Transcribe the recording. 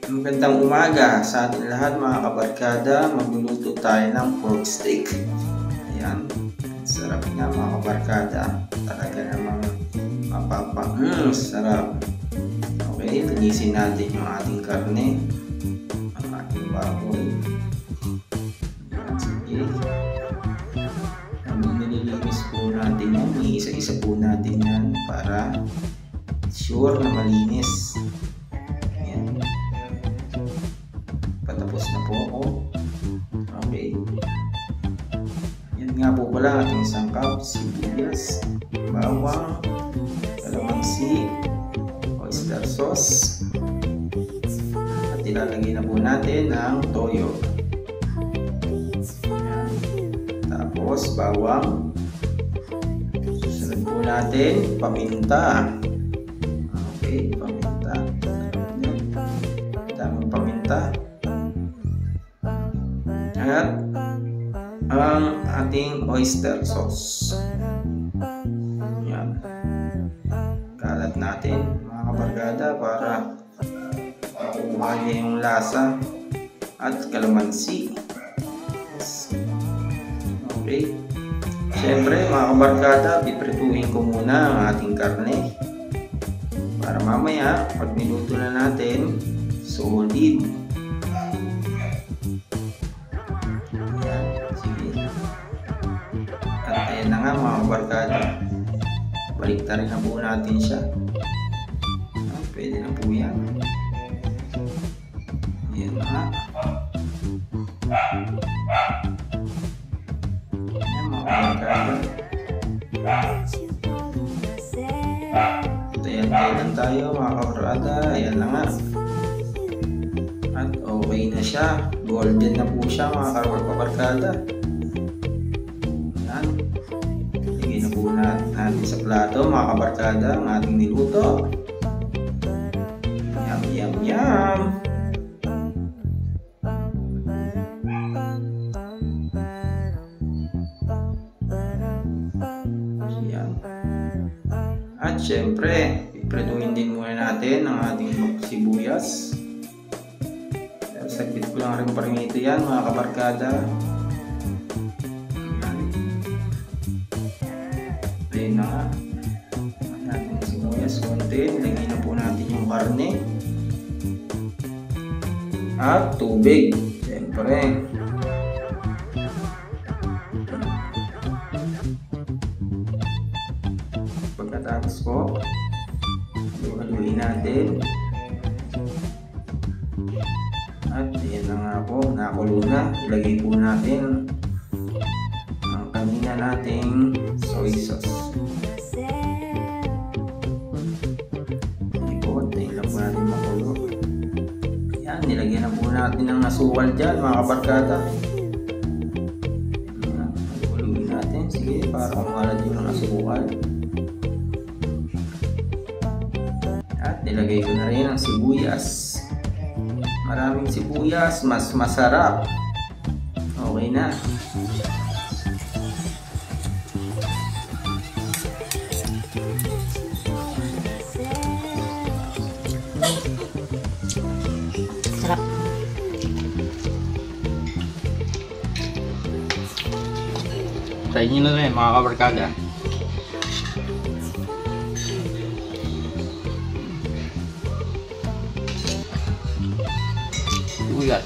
Magandang umaga sa ating lahat mga kabarkada. Magluluto tayo ng pork steak. Ayan, sarap nga mga kabarkada. Talaga namang sarap. Okay, linisin natin yung ating karne, ang ating baboy. Ayan, sige. Nililinis po natin yan, isa-isa po natin yan para sure na malinis. Patapos na po ako. Okay. Yan nga po pala ating sangkap: sibuyas, bawang, kalamansi, oyster sauce, at ilalagay na po natin ang toyo. Yan. Tapos bawang. Susunod po natin paminta. Okay, paminta. Daming paminta. At ang ating oyster sauce. Yan. Kalat natin mga kabarkada para makuha niya yung lasa. At kalamansi. Okay. Siyempre mga kabarkada, piprituhin ko muna ang ating karne para mamaya pag niluto na natin, solid. Ayan na nga mga kabarkada, baliktarin na po natin siya. Pwede na po yan. Ayan na nga. Ayan mga kabarkada. Tayan-tayan lang tayo mga kabarkada. Ayan na nga. At okay na siya. Golden na po siya mga kabarkada. Lagyan na po natin sa plato mga kabarkada ang ating niluto. Yum, yum, yum! Yan. At syempre, iprituhin din muna natin ang ating sibuyas. Saglit ko lang rin parimito yan mga kabarkada. Ayan na nga. Natin ang sibuyas konti. Lagyan na po natin yung karne. At tubig. Siyempre. Pagkatapos po, haluin natin. At ayan na nga po, nakulo na. Ilagay po natin ang kanina nating soy sauce. Hindi po, tayo lang po natin makulo. Ayan, nilagyan na po natin ang asukal dyan mga kabarkada. Haluin natin, sige, para kumalat yung asukal. At nilagay ko na rin ang sibuyas. Maraming sibuyas, mas masarap. Okay na. Sarap. Try nyo na rin mga kabarkada. Sibuyas.